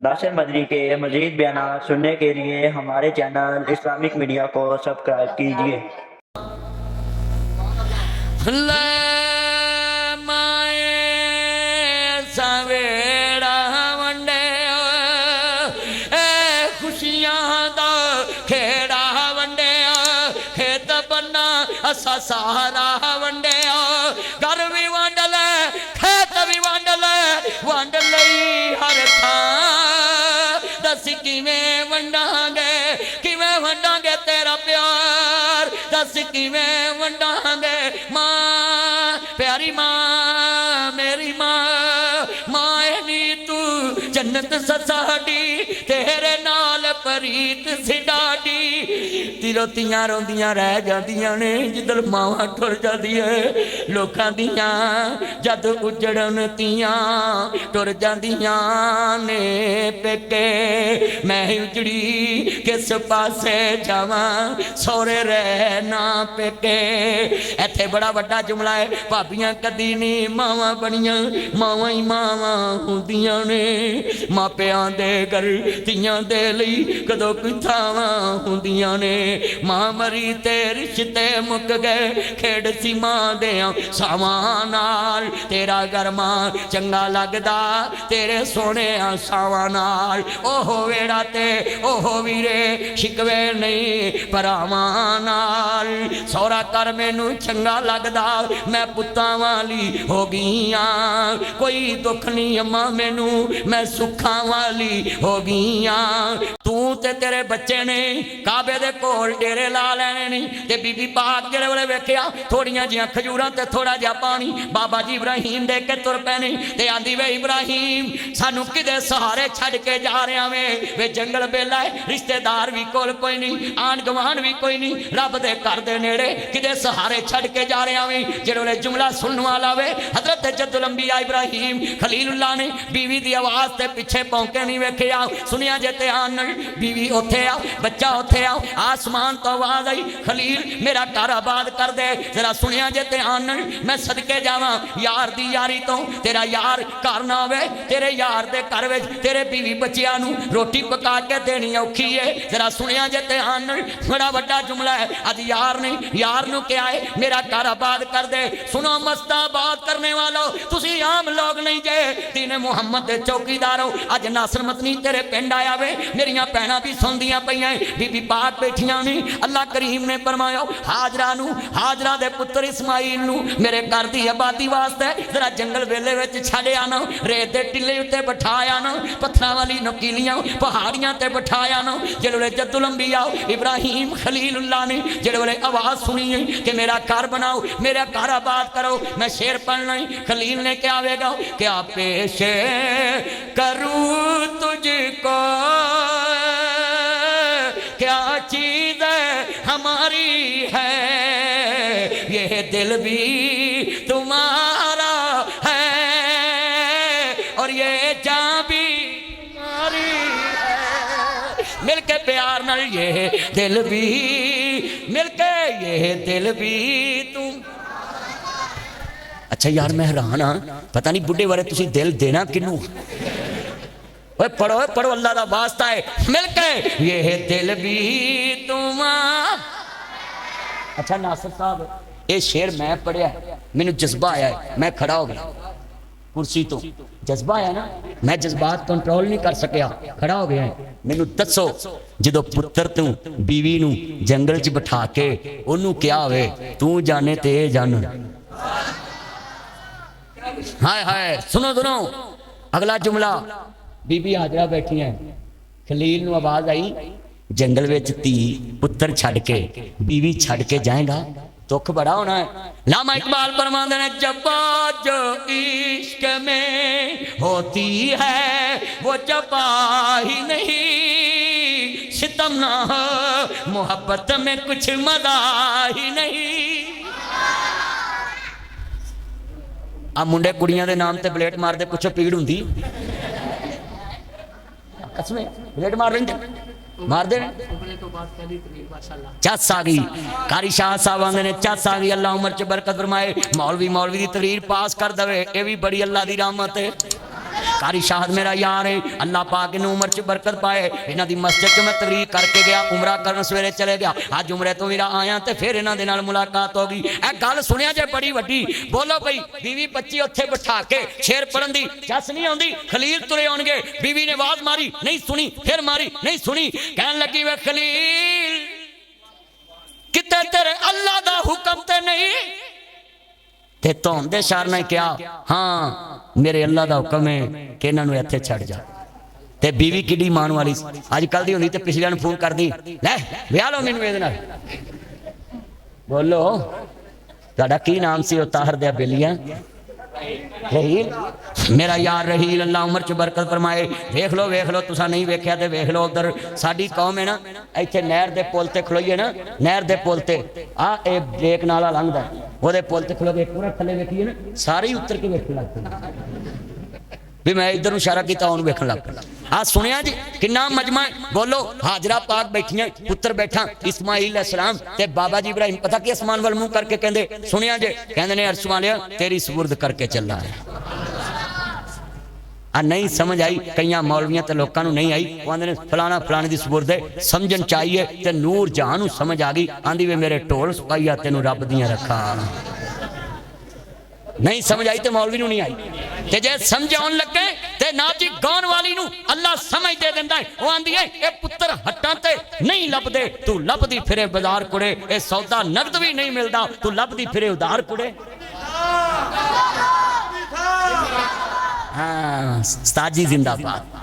नासिर मदनी के मज़ीद बयान सुनने के लिए हमारे चैनल इस्लामिक मीडिया को सब्सक्राइब कीजिए। सवेरा वंडे खुशियां दा खेड़ा वंडे खेत बन्ना असा सारा वंडे घर भी वंड ले खेत भी वंड ले वंड लई हर थां दस किवें वंडांगे तेरा प्यार दस किवें वंडांगे मां प्यारी मां मेरी मां नी तू जन्नत साडी तेरे नाल परीत सिडाडी तिरोतियां रोंदियां रह जांदियां ने जिदल मावां टुर जांदियां लोकां दियां जद उजड़न तियां टुर जांदियां ने पेके मैं उजड़ी किस पासे जावां सौरे रहना पेके। इत्थे बड़ा वड्डा जुमला है भाबियां कदी नहीं मावां बनियां मावां ही मावां हुंदियां ने मापियां दे घर तियां दे लई कदों कोई थावां हुंदियां ने मां मरी ते रिश्ते मुक गए खेड़ सी मां देआं सावां नाल तेरा घर मां चंगा लगदा तेरे सोने सावां नाल ओहो वेड़ा ते ओहो वीरे शिकवे नहीं भरावां नाल सौरा कर मैनू चंगा लगदा मैं पुत्तां वाली हो गईयां कोई दुख नहीं अम्मा मैनू मैं सुखां वाली हो गईयां तू ते तेरे बच्चे ने काबे दे कोल डेरे ला लेने नहीं ते बीबी पाक जेड़े वेले वेखिया थोड़ियां जियां खजूरां ते थोड़ा जिहा पानी बाबा जी इब्राहिम दे के तुर पैने ते आंदी वे इब्राहिम सानू किदे सहारे छड़ के जा रहा वे जंगल बेला है रिश्तेदार भी कोल कोई नहीं आन गवान भी कोई नहीं रब दे घर दे नेड़े किदे सहारे छड़ के जा रहा वे जेड़े जुमला सुनने वाला वे हजरत जद्दुल अंबिया इब्राहिम खलीलुल्लाह ने बीवी दी आवाज ते पिछे पौंके नहीं वेखिया सुनिया जे ध्यान बीवी उथे आ बच्चा उथे आ आसमान तो आवाज आई खलील मेरा घर आबाद कर दे जरा सुनिया जे ध्यान मैं सदके जावां यार दी यारी तो तेरा यार घर ना आवे तेरे यार दे घर विच तेरे बीवी बच्चियां नू रोटी पका के देनी औखी है जरा सुनिया जे ध्यान बड़ा वड्डा जुमला है अज यार ने यार नू क्या है मेरा घर आबाद कर दे सुनो मस्ताबाद करने वालों तुसी आम लोग नहीं जे दीन मुहम्मद दे चौकीदारों अज नासिर मदनी तेरे पिंड आया वे मेरियां भैणां भी सुनदियां पईयां बीबी पाक बैठियां ने अल्लाह करीम ने फरमाया हाजरा दे पुत्र इस्माइल नू मेरे घर दी आबादी वास्ते जरा जंगल वेले विच छड्ड आना रेत दे टिल्ले उत्ते बिठाया ना पत्थरां वाली नकीलियां पहाड़ियां ते बिठाया ना जेड़े जद्दुल अंबिया इब्राहिम खलीलुल्लाह ने जेड़े आवाज सुनी कि मेरा घर बनाओ मेरा घर आबाद करो मैं शेर पढ़ना खलील ने क्या आवेगा क्या पेश करूं तुझको क्या चीज हमारी है ये दिल भी तुम्हारा है और ये जान भी तुम्हारी है मिलके प्यार नाल ये दिल भी मिलके ये दिल भी तुम अच्छा यार मैं हैरान हाँ पता नहीं बुढ़े बारे तुसी दिल देना किनू पढ़ो अल्लाह दा वास्ता है मिलके ये दिल भी तुम्हारा। अच्छा नासिर साहब ये शेर मैं पढ़िया मैनू जज्बा आया है मैं खड़ा हो गया कुर्सी तो जज्बा आया ना मैं जज्बात कंट्रोल नहीं कर सकिया खड़ा हो गया मैनू दसो जो पुत्र तू बीवी नू जंगल च बिठा के ओनू क्या होवे तू जाने ते जान हाय हाय सुनो अगला जुमला बीबी हाजरा बैठी है खलील नू आवाज आई जंगल विच धी पुत्र छड़ के बीवी छड़ के जाएगा दुख बड़ा होना है। लामा इकबाल फरमाते हैं जब्बा जो इश्क में होती है वो जब्बा ही नहीं सितम ना हो मोहब्बत में कुछ मजा ही नहीं। आ मुंडे कुड़ियां दे नाम ते ब्लेट मारदे कुछ पीड़ हुंदी कसमें ब्लेट मार लेंदे मार दे चस आ गई कारी शाह साहब आंदे ने चस आ गई अल्लाह उम्र च बरकत फरमाए मौलवी दी तकरीर पास कर दवे ये भी बड़ी अल्लाह दी रहमत है। कारी शाहद मेरा यार है, अल्लाह पाक इन्हू उम्र च बरकत पाए। इन्हां दी मस्जिद च मैं तकरीर करके गया, उमरा करन सवेरे चले गया, अज उमरे तो मेरा आया तो फिर इन्हां दे नाल मुलाकात हो गई। ए गल सुनिया जे बड़ी वड्डी, बोलो भाई 20-25 उत्थे बिठा के शेर पढ़न दी जस नहीं आउंदी। खलील तुरे आउणगे, बीवी ने आवाज मारी नहीं सुनी, फिर मारी नहीं सुनी, कहन लगी वे खलील किते तेरे अल्लाह दा हुक्म ते नहीं ते धौन दे शार ने क्या, हाँ मेरे अल्लाह दा हुक्म है कि इन्हां नूं इत्थे छड़ जा। ते बीवी किड्डी मान वाली अजकल दी हुंदी ते पिछले नूं फोन करदी, ले विआह लो मैनूं इहदे नाल। बोलो तुहाडा की नाम सी? ओ ताहर दे बेलियां रहील, मेरा यार रहील, अल्लाह उम्र च बरकत फरमाए। वेख लो तुसा नहीं वेख्या ते वेख लो, उधर साडी कौम है ना, इत्थे नहर दे पुल ते खलोईए ना, नहर दे पुल ते आ ए ब्रेक नाला लंघदा, ओदे पुल ते खलो के पूरा थले वेखीए ना, सारे ही उतर के वेखण लग पए भी मैं इधर इशारा किया उन्होंने वेखण लग पया। आ सुनिया जी किन्ना मजमा है। बोलो हाजरा पाक बैठियां, पुत्र बैठा इस्माइल अलैहिस्सलाम ते बाबा जी इब्राहिम, पता कि आसमान वाल मुंह करके कहंदे, सुनिया जे कहंदे ने अर्श वालिया तेरी सुपुर्द करके चला है। आ नहीं समझ आई कई मौलवियां ते लोकां नूं नहीं आई, वो आंदे ने फलाना फलाने दी सुपुर्द है, समझन चाहिए ते नूर जहां नूं समझ आ गई, आंदी वे मेरे ढोल सुपाईया तेनू रब दियां रखा। नहीं समझ आई तो मौलवी नूं नहीं आई, ते जे समझ आउण लगे ते ना जी गाउण वाली नूं अल्लाह समझ दे दिंदा है। वो आंदी है ए पुत्र हट्टां ते नहीं लभदे, तू लभदी फिरे बाजार कुड़े, ए सौदा नगद भी नहीं मिलदा, तू लभदी फिरे उधार कुड़े। हाँ उस्ताद जी जिंदाबाद।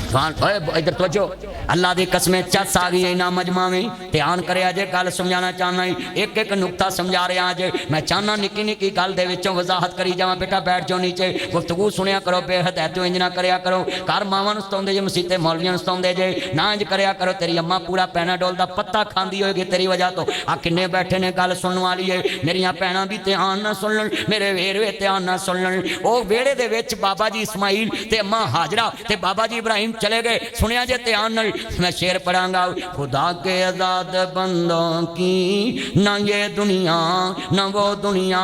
इधर तवज्जो, अल्लाह दी कसमें चस आ गई इना मजमा में, ध्यान करे अजे गल समझाना चाहना, एक एक नुकता समझा रहा अजे। मैं चाहना निक्की निक्की गल दे विचों वजाहत करी जावा। बेटा बैठ जाओ नीचे, गुफ्तगू सुनिया करो, बेहद है तो इंज ना करया करो। घर मावां नूं सताउंदे जे, मसीते मौलवियां नूं सताउंदे जे, ना इंज करया करो। तेरी अम्मा पूरा पैनाडोल दा पत्ता खांदी होएगी तेरी वजह तो। आ किन्ने बैठे ने गल सुनने वाली है, मेरियां भैणां भी ध्यान ना सुन लण, मेरे वेरवे ध्यान ना सुन लण। ओ वेड़े दे विच बाबा जी इस्माइल ते अम्मा हाजरा ते बाबा जी इब्राहिम चले गए। सुनिया जे ध्यान नाल, मैं शेर पढ़ांगा। खुदा के आजाद बंदों की ना ये दुनिया ना वो दुनिया,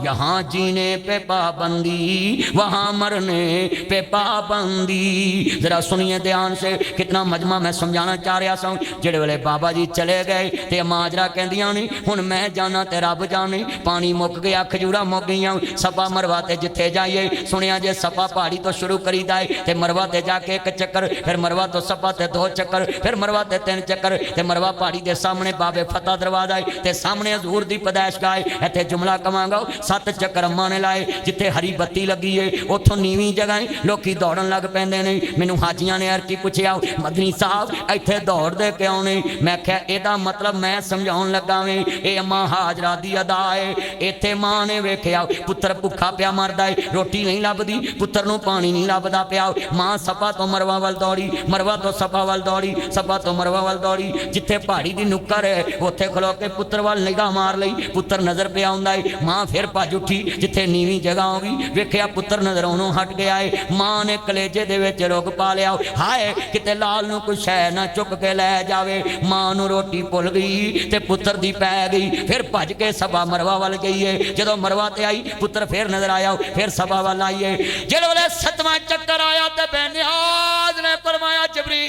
यहाँ जीने पे पाबंदी वहाँ मरने पे पाबंदी। जरा सुनिए ध्यान से, कितना मजमा मैं समझाना चाह रहा सा। जेड़े वेले बाबा जी चले गए ते माजरा कहंदियां ने हुण मैं जाना ते रब जाने, पानी मुक गया, खजूरा मुक गईयां, सफा मरवा ते जिथे जाइए। सुनिया जे सफा पहाड़ी तो शुरू करीदा है ते मरवा ते जाके एक चक्कर, फिर मरवा तो सफा ते 2 चक्कर, फिर मरवा ते 3 चक्कर, ते मरवा पहाड़ी दे सामने बाबे फतेह दरवाजा है ते सामने हजूर दी पैदाइशगाह है। इत्थे जुमला कवांगा 7 चक्कर अम्मा ने लाए, जिथे हरी बत्ती लगी है उथों नीवी जगह है, लोकी दौड़न लग पैंदे ने। मैनू हाजियां ने अर्जी पुछया, मदनी साहब इत्थे दौड़दे क्यों ने? मैं क्या एदा मतलब मैं समझाउण लगा वे, ए अम्मा हाजरा दी अदा है। इत्थे मां ने वेखिया पुत्र भुखा पिया मरदा है, रोटी नहीं लभदी, पुत्र नूं पानी नहीं लभदा पिया। मां सफा तो मरवा वल दौड़ी, मरवा तो सफा वल दौड़ी, सफा तो मरवा वल दौड़ी। जिथे पहाड़ी दी नुक्कर है उत्थे खलो के पुत्र वल निगाह मार लई, पुत्र नजर पे आउंदा है। मां फिर भज उठी, जिथे नीवी जगह होगी वेखिया पुत्र नजर आउणों हट गया है। मां ने कलेजे दे विच रुग पा लिया, हाय किते लाल नूं कोई शै ना चुक के लै जावे। मां नूं रोटी भुल गई ते पुत्र दी पै गई, फिर भज के सभा मरवा वल गई है। जदों मरवा ते आई पुत्र फिर नजर आया, फिर सभा वल आई है। जिहड़े वेले 7वां चक्कर आया ते बेनियाज ने फरमाया, जबरील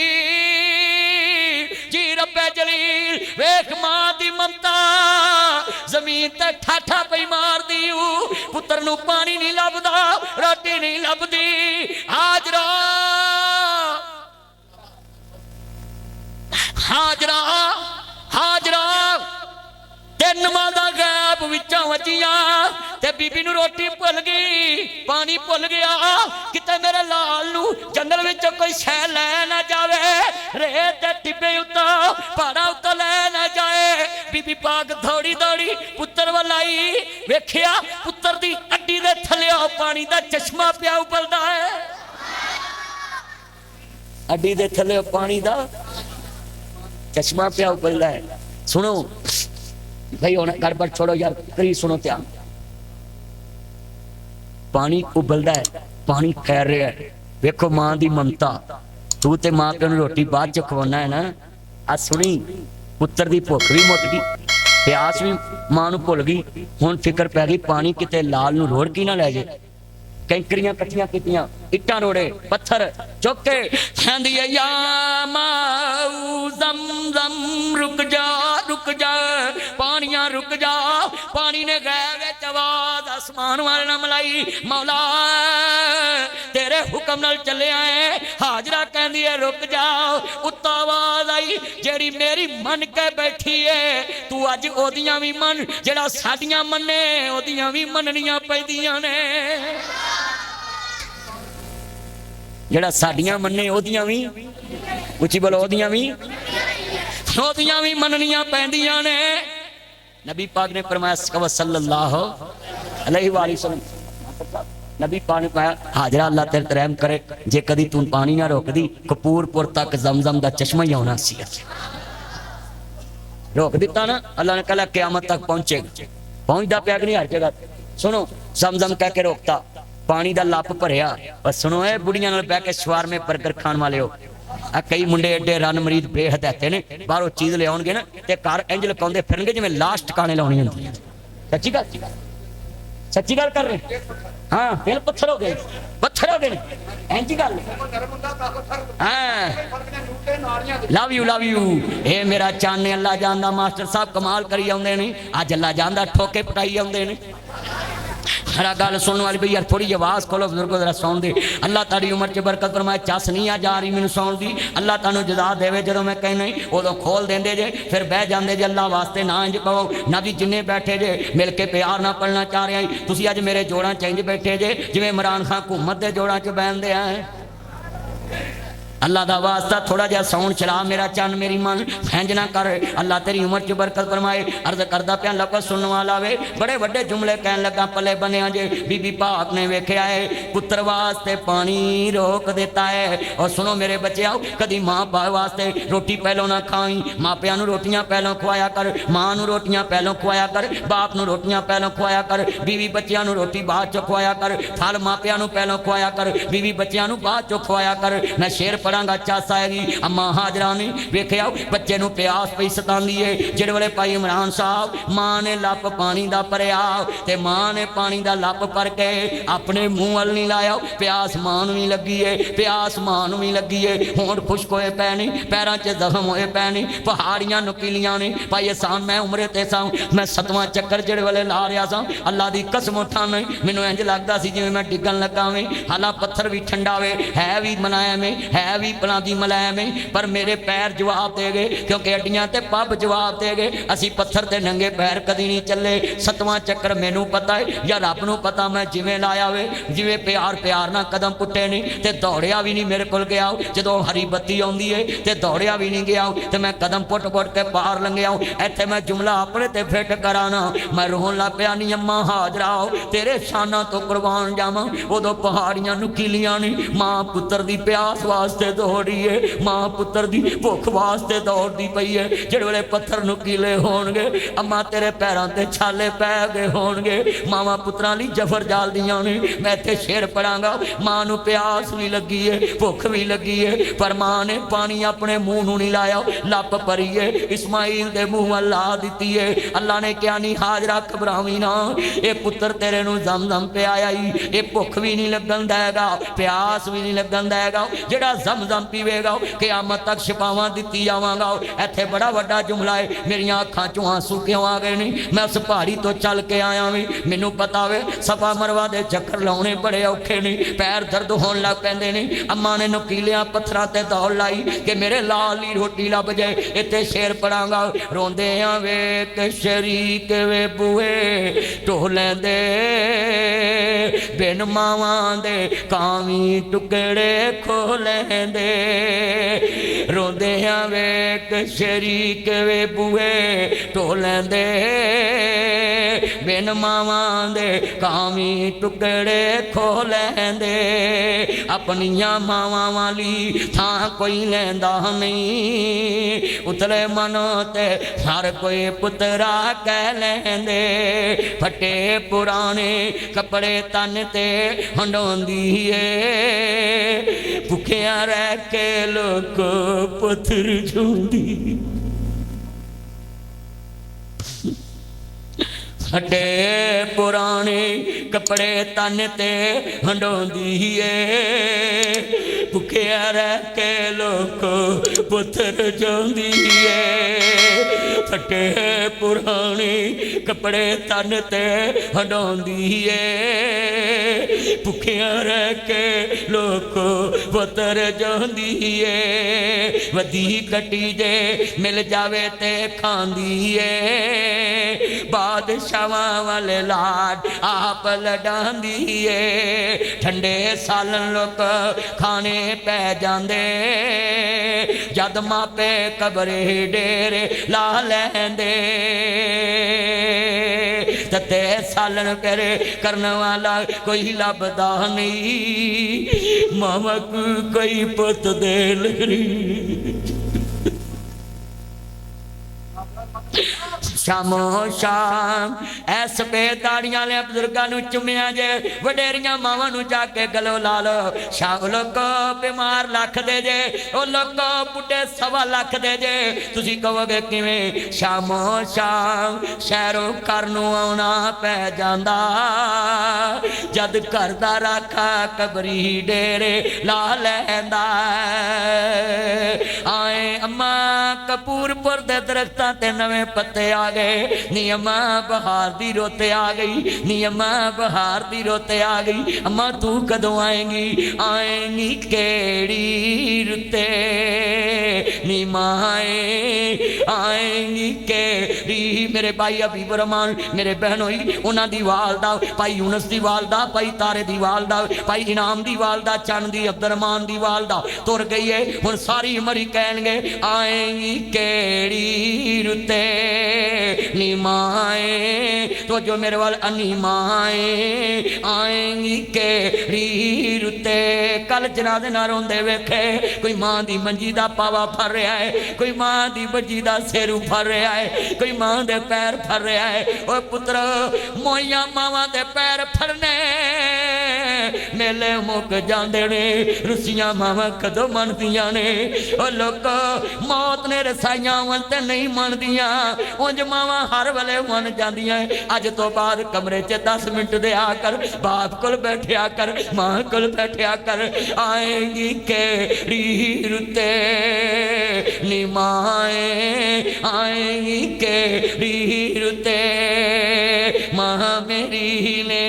जी रब्बे जलील वेख मां दी ममता जमीन ते ठाठा पई मार दी, पुत्र नूं पानी नहीं लभदा, रोटी नहीं लभदी। हाजरा हाजरा हाजरा ते नमाज़ां गैब विचों वजियां ते बीबी नूं रोटी भुल गई, पानी भुल गया। किते मेरे लाल नूं जंगल विचों कोई शै लै ना जावे, रेत ते टिब्बे उत्तों पहाड़ां उत्तों लै ना जाए। बीबी पाक दौड़ी दौड़ी पुत्र वल आई, वेखिया पुत्र दी अड्डी दे थल्लेओ पानी दा चश्मा पिया उबलदा है। अड्डी दे थल्लेओ पानी दा चश्मा पिया उबलदा है। सुनो भाई होना गड़बड़ छोड़ो यार, करी सुनो ध्यान। पानी उबलदा है, पानी खैर रहा है। वेखो मां दी ममता, तू ते मां प्यो नूं रोटी बाद च खवाना है ना। आ सुनी पुत्र दी भुख भी मुक गई, प्यास भी मां नूं भुल गई। हुण फिक्र पै गई पानी किते लाल नूं रोड़ की ना लै जाए। कैंकरियां कट्ठियां कीतियां, इट्टां रोड़े, पत्थर चुक के कहंदी है या माऊ ज़म-ज़म रुक जा पानियां रुक जा। पानी ने गैर विच आवाज़ आसमान वाले नाल मलाई, मौला तेरे हुक्म नाल चलिया है। हाजरा कहंदी है रुक जाओ। उत्ता आवाज़ आई जेड़ी मेरी मन के बैठी है तू अज ओदियां भी मन, जेड़ा साडियां मन्ने ओदियां भी मननियां पैंदियां ने। जेड़ा साडियां मन्ने ओदियां भी, उची बोलो, ओदियां भी मननियां पैंदियां ने। नबी पाक ने फरमाया सल्लल्लाहु अलैहि वसल्लम, नबी पाक ने कहा हाजरा अल्लाह तेरे ते रहम करे, जे कदी तू पानी ना रोकदी कपूरपुर तक ज़मज़म दा चश्मा ही आना सी। रोक दिता ना अल्लाह ने कहा क़यामत तक पहुंचेगा, पहुंचदा पिया कि नहीं हर जगह। सुनो ज़मज़म कह के रोकता, पानी दा लप भरिया। पर सुनो ए बुढ़ियां नाल बैठ के शवार में बर्गर खाण वाले हो, कई मुंडे एडे रन मरीद बेहदायते ने, बाहरों चीज ले आउणगे ना ते घर इंज लकाउंदे फिरनगे जिवें लास्ट काने लाउणी हुंदी है। सच्ची गल कर रहे, हाँ दिल पत्थर हो गए इंज गल। हाँ लव यू ए मेरा चाने अल्लाह जानदा मास्टर साहब कमाल करी आउंदे ने, अज अल्लाह जानदा ठोके पटाई आउंदे ने। हरा गल सुनने वाली भई यार थोड़ी आवाज़ खोलो बुजुर्गो जरा सौन दे। अल्लाह तारी उम्र च बरकत फरमाए, चस नहीं आ जा रही मैनू सौन दी। अल्लाह तानू जदा देवे, जो मैं कहना उदों खोल देंदे जे, फिर बह जाते जे। अल्लाह वास्ते ना इंज कहो ना भी जिन्ने बैठे जे मिल के प्यार ना पढ़ना चाह रहे हैं तुसीं अज मेरे जोड़ां च इंज बैठे जे जिवें इमरान खान हुकूमत के जोड़ां च बहनदे हैं। अल्लाह दा वास्ता थोड़ा जा साउंड चला मेरा चन मेरी मन, फैंज ना कर। अल्लाह तेरी उम्र च बरकत फरमाए। अर्ज करदा पिया लफज सुनने वाला वे, बड़े वड्डे जुमले कहन लगा पले बनिया जे। बीबी पाक ने वेख्या है पुत्र वास्ते पानी रोक देता है। और सुनो मेरे बच्चे, कदी माँ बाप वास्ते रोटी पहलों ना खाई, मापिया रोटियां पहलों खुआया कर, माँ रोटियां पहलों खुआया कर, बाप रोटियां पहलों खुआया कर, बीवी बच्चियां रोटी बाद चो खुआया कर, फल मापिया पहलों खुआया कर, बीवी बच्चियां बाद चो खुआया कर। मैं शेर पढ़ांगा चस आएगी। अम्मा हाजरा ने वेख्या बच्चे नूं प्यास पई सतांदी है। जिहड़े वेले भाई इमरान साहब मां ने लप पानी दा भरिया ते मां ने पानी दा लप भर के अपने मुंह वल नहीं लाया, प्यास मां नूं भी लगी है, प्यास मां नूं भी लगी है। होंठ खुश्क होए पै ने, पैरां च जख्म होए पै ने, पहाड़ियां नुकीलियां ने। भाई एहसान मैं उमरे ते सा, मैं 7वां चक्कर जिहड़े वेले ला रहा सा, अल्लाह दी कसम उठाने मैनूं इंज लगदा सी जिवें मैं डिगन लगा वें। हालां पत्थर भी ठंडा वे, है भी मलायम है भी पना दी मलायम है, पर मेरे पैर जवाब दे गए क्योंकि अड्डियां ते पब जवाब दे गए। असी पत्थर ते नंगे पैर कदी नहीं चले। 7वां चक्कर मैनू पता है या रब नूं पता, मैं जिवें लाया वे जिवें प्यार ना कदम पुट्टे नहीं ते दौड़िया भी नहीं मेरे कोल गया। जदों हरी बत्ती आउंदी है ते दौड़िया भी नहीं गया ते मैं कदम पुट के पार लंघिया। इत्थे मैं जुमला अपने ते फिट कराना, मैं रोन लग पिया नी अम्मा हाजरा तेरे शाना तो कुर्बान जावां। उदों पहाड़ियां नुकीलियां ने, मां पुत्र दी प्यास वास्ते दौड़ी है, मां पुत्र दी भुख वास्ते दौड़दी पई है। जिहड़े वेले पत्थर नुकीले होणगे अम्मा तेरे पैरां ते छाले पै गए होणगे। मावां पुत्रां लई जफर जालदियां ने। मैं इत्थे शेर पढ़ांगा, मां नूं प्यास भी लगी है, भुख भी लगी है, पर मां ने पानी अपने मुंह नूं नहीं लाया, लप भरी है इस्माइल दे मुंह वल ला दित्ती है। अल्लाह ने क्या नहीं हाजरा घबरावी ना, ये पुत्र तेरे नूं ज़मज़म पे आया ही, ये भुख भी नहीं लगन देगा, प्यास भी नहीं लगन देगा। जिहड़ा ज़मज़म पीवेगा क़यामत तक शिफावां दित्ती जावांगा। इत्थे बड़ा वड्डा जुमला है, मेरियां अखां चों आंसू क्यों आ गए ने? मैं उस पहाड़ी तो चल के आया वे, मैनू पता वे सफा मरवा दे चक्कर लाने बड़े औखे ने, पैर दर्द होण लग पैंदे ने। अम्मा ने नुकीलियां पत्थरां ते दौड़ लाई कि मेरे लाल दी रोटी लभ जाए। इत्थे शेर पढ़ांगा, रोंदे आ वेख शरीक वे बूए ढोलें दे, बिन मावां दे कावी टुकड़े खोलें दे। रोंदे आ वेख शरीक वे बूए ढोलें दे, बिन मावां दे कावी टुकड़े खोलें दे। अपनियां मावां वाली थां कोई लैंदा नहीं, उतले मन ते हर कोई पुत्रा कह लैंदे। फटे पुराने कपड़े तन ते हंडोंदी है, भुखियां रह के लोग पत्थर छूंदी। फटे पुराने कपड़े तन ते हंडोंदी भुखिया रह के लोग पुत्र जोंदी फटे पुराने कपड़े तन ते हंडोंदी भुखिया रह के लोग पुत्र जोंदी वधी कटी जे मिल जावे ते खांदी बादशावां वाले लाड आप लडांदी ठंडे सालन लोग खाने पै जांदे जद मापे कबरे डेरे ला लैंदे तते सालन करे करने वाला कोई लभदा नहीं मामक कोई पुत दे लगी शामो शाम ऐस बेदाड़ियां ने बुजुर्गों चुमिया जे वडेरिया मावां नूं जाके गलो ला लो शाम लोग बीमार लख दे जे ओ लोग बुढ़े सवा लख दे जे तुसी कहोगे किवें शामो शाम शहरों घर नूं आउणा पै जांदा जद घर दा राखा कबरी डेरे ला लैंदा आए अम्मा कपूरपुर दे दरख्तां ते नवे पत्ते आ गए नी अम्मा बहार दी रोते आ गई नी अम्मा बहार दी रोते आ गई अम्मा तू कदों आएंगी केड़ी रुते नी माए आएंगी केड़ी मेरे भाई हबीब रहमान मेरे बहनोई उन्हां दी वालदा भाई यूनस दी वालदा भाई तारे दी वालदा भाई इनाम दी वालदा चंद दी अब्दुरहमान दी वालदा तुर गई है हुण सारी उमर ही कहणगे आएंगी केड़ी रुते नी माए तो जो मेरे वाल अनी माए आएंगी केड़ी रुते कल जनादे ना रोंदे वेखे कोई मां दी मंजी दा पावा फर रहा है कोई मां दी बजी दा सिर फर रहा है कोई मां दे पैर फर रहा है ओ पुत्र मोइया मावां दे पैर फरने मेले मुक जांदे ने रुसियां मावां कदों मनदियां ने ओ लोग मौत ने रसाइयां वन ते नहीं मनदियां उंज मावां हर वेले मन जांदियां अज तो बाद कमरे च 10 मिनट दे आकर बाप कोल बैठिया कर मां कोल बैठिया कर आएंगी केड़ी रुते नी माए आएंगी केड़ी रुते मां मेरी ने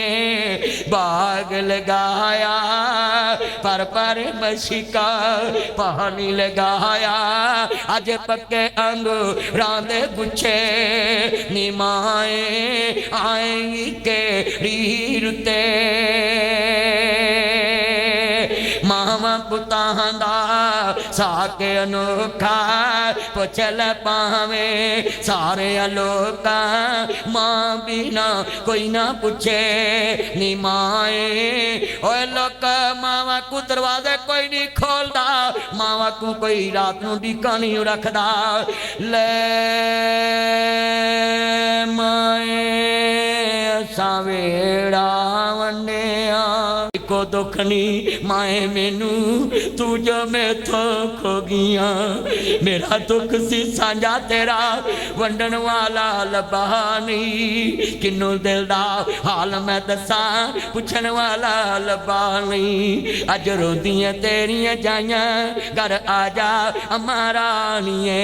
बाग लगाया पर मशिका पानी लगाया अज पक्के अंगूरां दे गुच्छे नी माए आएंगी केड़ी रुते मावा पुतां दा साके अनोखा पुछल पावे सारे लोका मां बिना कोई ना पूछे नी माए ओए लोक मावा को दरवाजे कोई नहीं खोलदा मावा को कोई रात नूं डीका नहीं रखदा ले माए असां वेड़ा वंडिया को दुख नहीं माए मैनू तू जो मैथों खो गईया मेरा दुख सी साझा तेरा वंडन वाला लबा नहीं किन्नू दिल दा हाल मैं दसा पुछन वाला लबा नहीं अज रोंदियां तेरियां जाइयां घर आ जा अम्मा रानिए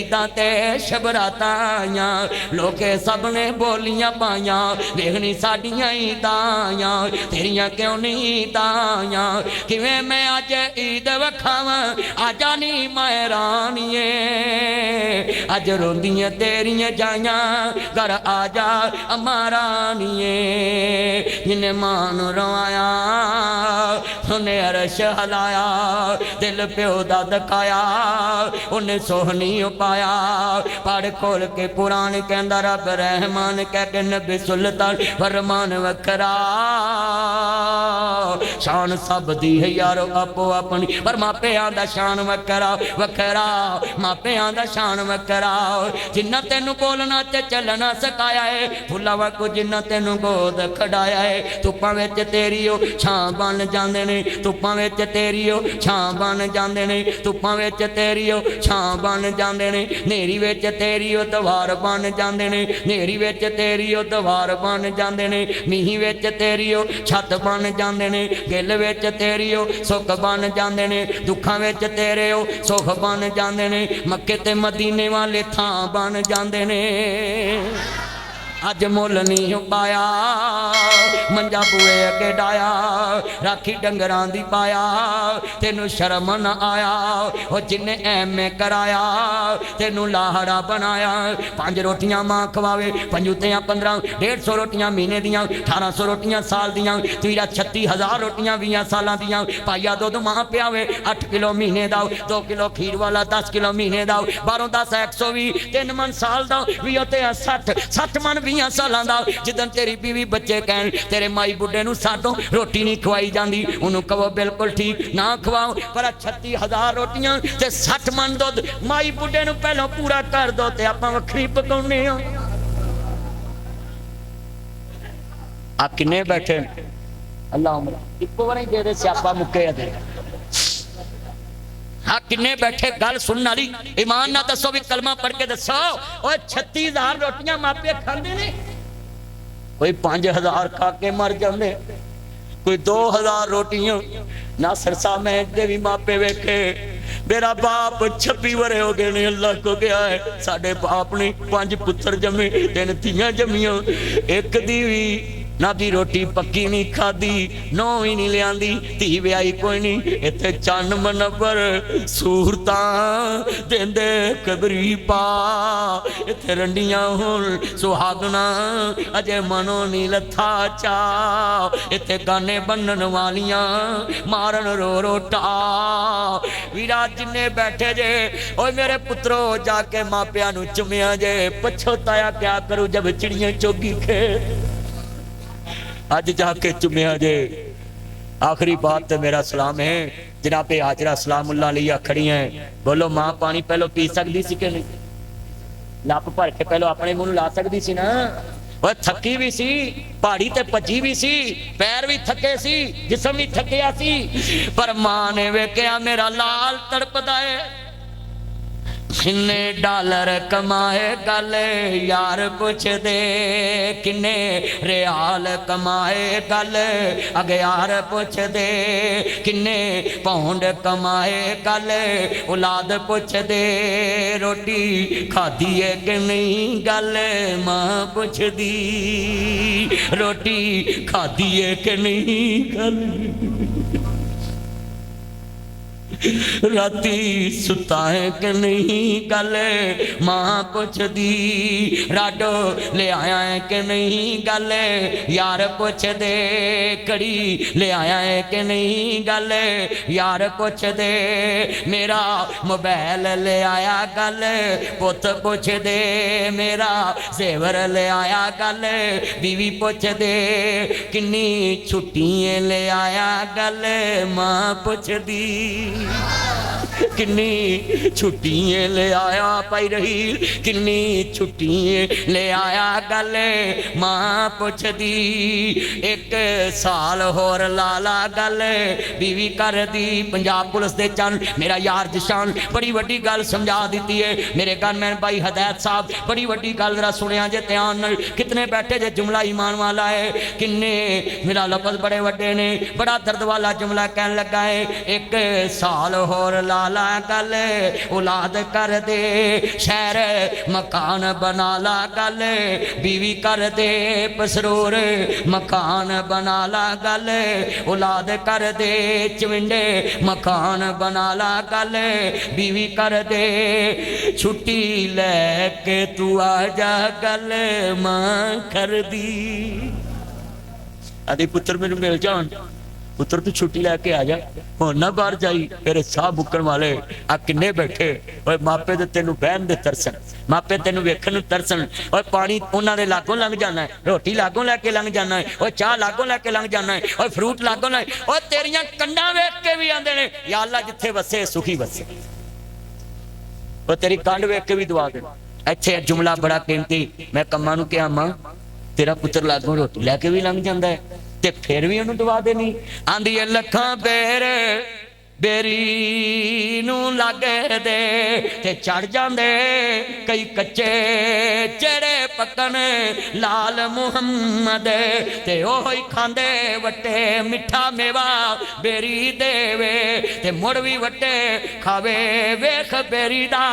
इदां ते शबरातां आइयां लोके सब ने बोलियां पाइयां वेखनी साडियां ईदां तेरिया क्यों नहीं ताया किवें मैं अज ईद वखावा आजा नी मैं रानिए अज रोंदियां तेरियां जाइयां घर आजा अम्मा रानिए जिन्हें मां नूं रवाया उन्हें अरश हलाया दिल प्यो दा दकाया उन्हें सोहनी पाया पढ़ खोल के कुरान कहंदा रब रहमान कह के नबी सुल्तान फरमान वखरा शान सब दी है यारो आपो अपनी पर मापियां दा शान वखरा वखरा मापियां दा शान वखरा जिन्ना तेनू बोलना ते चलना सिखाया है फुल्लां वांगू जिन्ना तेनू गोद खड़ाया है धुप्पां विच तेरी ओ छां बन जांदे ने ਧੁੱਪਾਂ ਵਿੱਚ ਤੇਰੀ ਉਹ ਛਾਂ ਬਣ ਜਾਂਦੇ ਨੇ, ਧੁੱਪਾਂ ਵਿੱਚ ਤੇਰੀ ਉਹ ਛਾਂ ਬਣ ਜਾਂਦੇ ਨੇ, ਹਨੇਰੀ ਵਿੱਚ ਤੇਰੀ ਉਹ ਦੀਵਾਰ ਬਣ ਜਾਂਦੇ ਨੇ, ਹਨੇਰੀ ਵਿੱਚ ਤੇਰੀ ਉਹ ਦੀਵਾਰ ਬਣ ਜਾਂਦੇ ਨੇ, ਮੀਂਹ ਵਿੱਚ ਤੇਰੀ ਉਹ ਛੱਤ ਬਣ ਜਾਂਦੇ ਨੇ, ਗਿੱਲ ਵਿੱਚ ਤੇਰੀ ਉਹ ਸੁੱਖ ਬਣ ਜਾਂਦੇ ਨੇ, ਦੁੱਖਾਂ ਵਿੱਚ ਤੇਰੇ ਉਹ ਸੁੱਖ ਬਣ ਜਾਂਦੇ ਨੇ, ਮੱਕੇ ਤੇ ਮਦੀਨੇ ਵਾਲੇ ਥਾਂ ਬਣ ਜਾਂਦੇ ਨੇ। अज मुल नहीं पाया मंजा बूए अगे डाया, राखी डंगरां दी पाया, तेनू शर्म न आया ओ जिन्ने एम कराया, तेनू लाहड़ा बनाया। 5 रोटियां मां खवावे, 5 तियां 15, 150 रोटियां महीने दियां, 1800 रोटियां साल दियां, तेरा 36,000 रोटियां 20 सालां दियां। पाइया दुध मां पियावे 8 किलो महीने दा, 2 किलो खीर वाला 10 किलो महीने दा, 12 10 120, 3 मन साल दा, 60 मन 20 सालां दा। जिदन तेरी बीवी बच्चे कहन तेरे माई बुढ़े नूं साडों रोटी नहीं खवाई जाती, उन्होंने कहो बिल्कुल ठीक ना खवाओ, पर 36,000 रोटियां ते 60 मन दुध माई बुढ़े नूं पहलों पूरा कर दो ते आपां वखरी पकाउने आ। आ किन्ने बैठे अल्लाह इक्को बारी दे दे स्यापा मुक्के आ दे। हाँ किन्ने बैठे गल सुनने वाली, ईमान ना दसो भी कलमा पढ़ के दसो। और 36,000 रोटियां मापे खाते ने, कोई 5,000 खा के मर जाते, कोई 2,000 रोटियां ना सरसा मैं भी मापे वेखे। मेरा बाप 26 वरे हो गए ने अल्लाह को गया है, साडे बाप ने 5 पुत्र जमे, 3 धीआं जमियां, एक दी भी ना दी रोटी पक्की नहीं खादी, नौ ही नहीं लियांदी, धी व्याही कोई नहीं। इत्थे चन्न मनबर सूरतां देंदे कबरी पा, इत्थे रंडियां हुण सुहागना अजे मनो नहीं लथा चा, इत्थे गाने बनन वालियां मारन रो रोटा। वीरा जिन्ने बैठे जे ओए मेरे पुत्रो जाके मापिया नूं चुमिया जे, पछताया क्या करूं जब चिड़ियां चोगी खे। अज जाके चुमिया जे। आखिरी बात तो मेरा सलाम है, जनाबे हाजरा सलामुल्लाह अलैहा खड़ी हैं। बोलो मां पानी पहलो पी सकती सी कि नहीं? लप भर के पहलो अपने मुंह ला सकती सी ना? वह थकी भी सी, पहाड़ी ते भजी भी सी, पैर भी थके सी, जिस्म भी थकिया सी, पर मां ने वेख्या मेरा लाल तड़पदा है। किन्ने डॉलर कमाए गल यार पुछ दे, किन्ने रियाल कमाए गल अगे यार पुछ दे, किन्ने पौंड कमाए गल औलाद पुछ दे, रोटी खाधी है कि नहीं गल मां पुछ दी, रोटी खाधी है कि नहीं गल राती सुता है कि नहीं गल मां पुछदी, राडो ले आया है कि नहीं गल यार पुछ दे, कड़ी ले आया है कि नहीं गल यार पुछ दे, मेरा मोबाइल ले आया गल पुत पुछ दे, मेरा जेवर ले आया गल बीवी पुछ दे, किन्नी छुट्टियां ले आया गल मां पुछदी, किन्नी छुट्टियां ले आया पाई रही, किन्नी छुट्टियां ले आया गल मां पुछदी, 1 साल होर लाला गल बीवी कर दी। पंजाब पुलिस दे चन मेरा यार जशान बड़ी वड्डी गल समझा दी है, मेरे गनमैन भाई हदैत साहब बड़ी वड्डी गल जरा सुनिया जे ध्यान नाल। कितने बैठे जे जुमला ईमान वाला है, किन्ने मेरा लफज बड़े वड्डे ने, बड़ा दर्द वाला जुमला कहन लगा है। 1 साल होर लाला गल औलाद कर दे, शहर मकान बना ला गल बीवी कर दे, पसरूर मकान बना ला गल औलाद कर दे, चविंडे मकान बना ला गल बीवी कर दे, छुट्टी लैके तू आ जा गल मां कर दी। आदि पुत्र मेनू मिल जान, पुत्र तू छुट्टी लैके आ जा, हुण ना बाहर जाई, तेरे साह मुक्कण वाले आ किन्ने बैठे। ओए मापे ते तेनू बहन दे तरसन, मापे तेनू वेखण नूं तरसन। ओए पानी उन्हां दे लागों लंघ जाना है, रोटी लागों लैके लंघ जाना है, ओए चाह लागों लैके लंघ जाना है, ओए फ्रूट लागों लै, ओए तेरियां कंडां वेख के भी आंदे ने या अल्लाह जिथे वसे सुखी वसे, ओए तेरी कंड वेख के भी दुआ दे। इत्थे जुमला बड़ा कीमती, मैं कम्मां नूं कहा मां तेरा पुत्र लागों रोटी लैके भी लंघ जांदा है, ते फिर भी उन्होंने दुआ देनी। आंदी है लखां पैर बेरी नू लागे दे ते चढ़ जांदे कई कच्चे चेड़े पकन लाल मुहम्मद ते ओही खांदे वट्टे मिठा मेवा बेरी देवे ते मुड़ भी वट्टे खावे वेख बेरी दा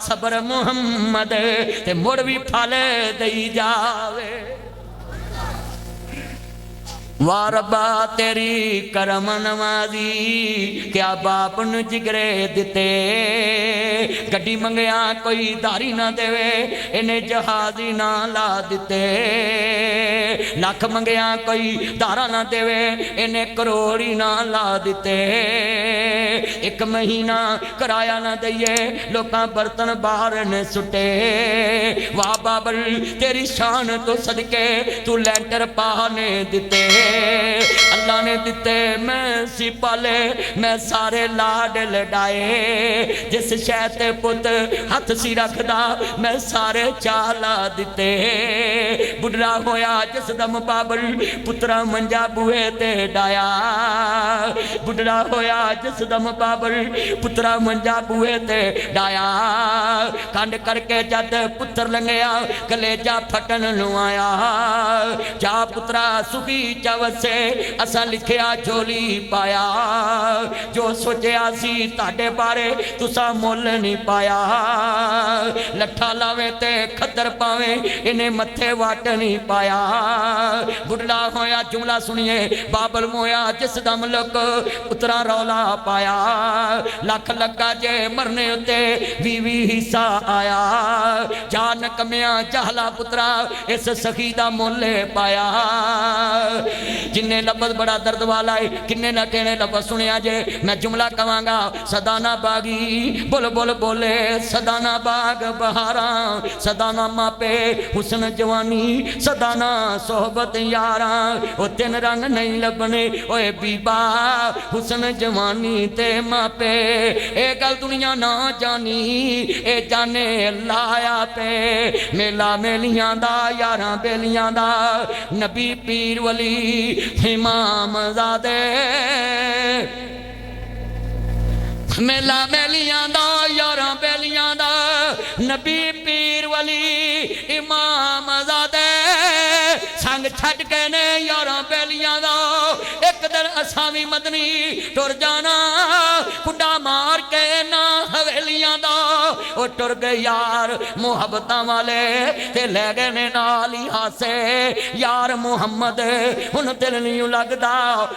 सबर मुहम्मद ते मुड़ भी फल दई जावे। वाह रब्बा तेरी करम नवाजी क्या बाप न जिगरे दिते गड्डी मंगया कोई धारी ना देवे इन्हें जहाजी ना ला दिते लख मंगया कोई धारा ना देवे इन्हें करोड़ी ना ला दिते एक महीना कराया ना दईए लोकां बर्तन बाहर ने सुटे। वाह बाबल तेरी शान तो सदके तू लैंटर पाने दिते अल्लाह ने दिते मैं सी पाले मैं सारे लाड लडाए जिस शह ते पुत हथ सी रखदा मैं सारे चाला दिते। बुढ़ा होया जिस दम बाबल पुत्रा मंजा बूहे ते डाया बुढ़ा होया जिस दम बाबल पुत्रा मंजा बूहे ते डाया कंड करके जद पुत्र लंघया कलेजा फटन नू आया जा पुत्रा सुखी चवसे असा लिखिया झोली पाया जो सोचिया सी ताडे बारे तुसा मुल नहीं पाया लठा लावे ते खद्दर पावे इन्हें मथे वाट नहीं पाया। बुढ़ा होया जुमला सुनिए बाबल मोया जिस दम लोग पुत्रा रौला पाया लख लगा जे मरने उत्ते 20 हिस्सा आया जान कमिया जहला पुत्रा इस सखी दा मुल पाया। जिन्ने लफज बड़ा दर्द वाला है किन्ने लटे ने लफज सुनिया जे मैं जुमला कवांगा सदाना बागी बुल बुल बोले सदाना बाग बहारा सदाना मापे हुसन जवानी सदाना सोहबत यारा ओ तीन रंग नहीं लबने ओए बीबा हुसन जवानी ते मापे ए गल दुनिया ना जानी ए जाने लाया पे मेला मेलियां दा यारां बेलियां दा नबी पीर वली इमाम ज़ादे मेला मेलियां दा यारां बेलियां दा नबी पीर वली इमाम ज़ादे संग छड़ के ने यारां बेलियां दा एक दिन असां भी मदनी टुर जाना खुडा मार के ना हवेलियां दा ओ टुर गए यार मुहब्बतां वाले ते ले गए ने नाल ही हासे यार मुहम्मद हुन दिल नहीं लगदा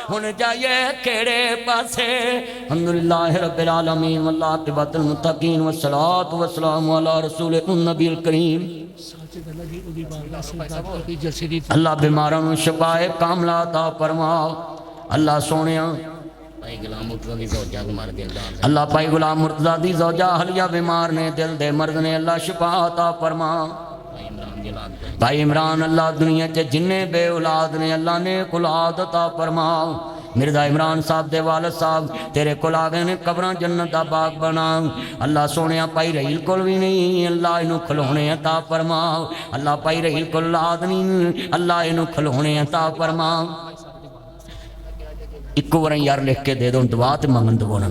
हुन जाइए केड़े पासे। अल्हम्दुलिल्लाह रब्बिल आलमीन वल्लाह अक़िबतुल मुत्तकीन वस्सलातु वस्सलामु अला रसूलिन नबील करीम। अल्लाह बीमारां नूं शिफाए कामला अता फरमाओ। अल्लाह सोनिया अल्लाह भाई गुलाम मुर्तज़ा दी ज़ौजा हलिया बीमार ने दिल दे मर्द ने अल्लाह शिफा अता फरमा। भाई इमरान अल्लाह दुनिया च जिन्ने बे औलाद ने अल्लाह ने औलाद अता फरमाओ। मिर्जा इमरान साहब दे वालिद साहब तेरे कोल आ गए ने कब्रां जन्नत दा बाग बना। अल्लाह सोनिया भाई रहील कोल भी नहीं अल्लाह इनू खिलौने अता फरमाओ। अल्लाह भाई रहील कोल औलाद नहीं अल्लाह इनू खिलौने अता फरमाओ। इक्को बार यार लिख के दे दो दुआ ते मंगन दो ना।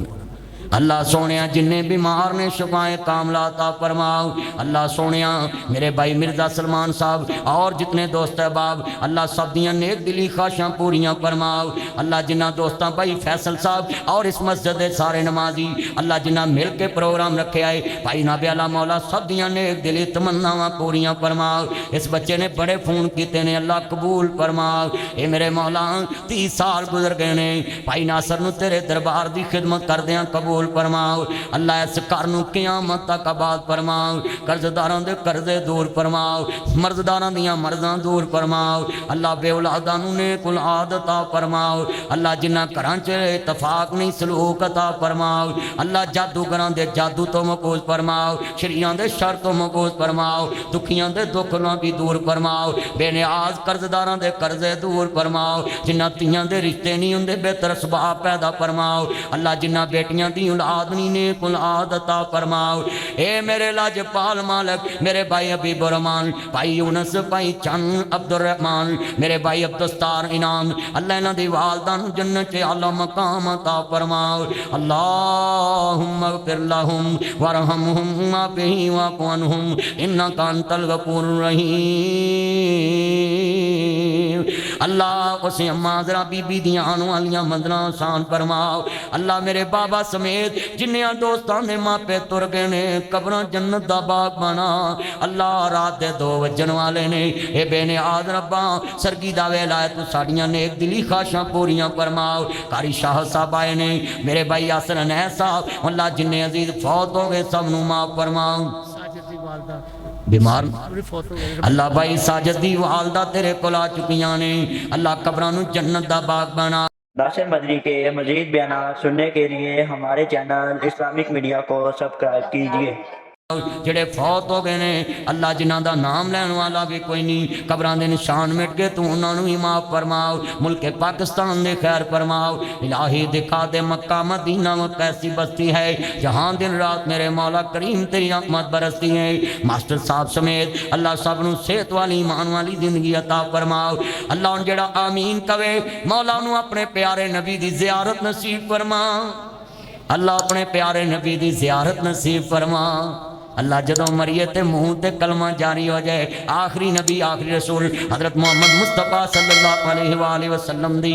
अल्लाह सोनिया जिन्ने बीमार ने शिफाए कामला अता फरमाओ। अल्लाह सोनिया मेरे भाई मिर्जा सलमान साहब और जितने दोस्त अहबाब अल्लाह सब दियां नेक दिली ख्वाहिशां पूरियां फरमाओ। अल्लाह जिन्ना दोस्तां भाई फैसल साहब और इस मस्जिद दे सारे नमाजी अल्लाह जिन्ना मिल के प्रोग्राम रखे आए भाई नाबे अला मौला सब दियां नेक दिली तमन्नावां पूरियां फरमाओ। इस बच्चे ने बड़े फोन किए ने अल्लाह कबूल फरमाओ। ये मेरे मौला 30 साल गुजर गए ने भाई नासर नूं तेरे दरबार की खिदमत करदियां कबूल फरमाओ। अल्लाह इस घर नूं क़यामत तक आबाद फरमाओ। कर्जदारां दे कर्जे दूर फरमाओ मर्जदारां दियां मर्जां दूर फरमाओ। अल्लाह बे औलादां नूं नेक औलाद अता फरमाओ। अल्लाह जिन्हां घरां च इतफाक नहीं सलूक अता फरमाओ। अल्लाह जादूगरां दे जादू तो महफूज फरमाओ शरीयां दे शर तो महफूज फरमाओ दुखियां दे दुख नूं भी दूर फरमाओ। बेनियाज कर्जदारां दे कर्जे दूर फरमाओ। जिन्हां तियां दे रिश्ते नहीं हुंदे बेहतर सुभाव पैदा फरमाओ। अल्लाह जिन्हां बेटियां दी गंदी औलाद नहीं नेक औलाद अता फरमाओ। ए मेरे लाजपाल मालिक मेरे भाई हबीब रहमान भाई यूनस भाई चंद अब्दुल रहमान मेरे भाई अब्दुस्तार इनाम अल्लाह इन्हां दी वालदा नूं जन्नत च आला मकाम अता फरमाओ। अल्लाहुम्मा ग़फिर लहुम वरहमहुम वाफ़िही वाफ़ु अन्हुम इन्नका अंतल गफूरुर रहीम। अल्लाह उस अम्मा जरा बीबी दी आने वालियां मंदरां आसान फरमाओ। अल्लाह मेरे बाबा समेत जिन्नियां दोस्तां दे मापे तुर गए ने कब्रां जन्नत दा बाग बना। अल्लाह रात दे 2 वजन वाले ने ए बेनियाज रब्बा सरगी दा वेला है तू साड़ियां नेक दिली ख्वाहिशां पूरियां फरमाओ। कारी शाह साहब आए ने मेरे भाई यासर अनैस साहब अल्लाह जिन्ने अजीज फौत हो गए सब नूं माफ फरमाओ। बीमार अल्लाह भाई साजिद दी वालदा तेरे कोल आ चुकियां ने अल्लाह कब्रां नूं जन्नत दा बाग बना। नासिर मदनी के मजीद बयान सुनने के लिए हमारे चैनल इस्लामिक मीडिया को सब्सक्राइब कीजिए। जेड़े फौत हो गए ने अल्लाह जिन्हां दा नाम लैण वाला भी कोई नहीं कब्रां दे निशान मिट गए तू उन्हां नूं ही माफ फरमाओ। मुल्क पाकिस्तान दे खैर फरमाओ। इलाही दिखा दे मक्का मदीना वो कैसी बस्ती है जहां दिन रात मेरे मौला करीम तेरी रहमत बरसती है। मास्टर साहब समेत अल्लाह सब नूं सेहत वाली ईमान वाली जिंदगी अता फरमाओ। अल्लाह हुण जेड़ा आमीन कवे मौला नूं अपने प्यारे नबी दी ज़ियारत नसीब फरमा। अल्लाह अपने प्यारे नबी दी ज़ियारत नसीब फरमा। अल्लाह जदों मरिए ते मुँह ते कलमा जारी हो जाए आखिरी नबी आखिरी रसूल हजरत मोहम्मद मुस्तफा सल्लल्लाहु अलैहि वसल्लम दी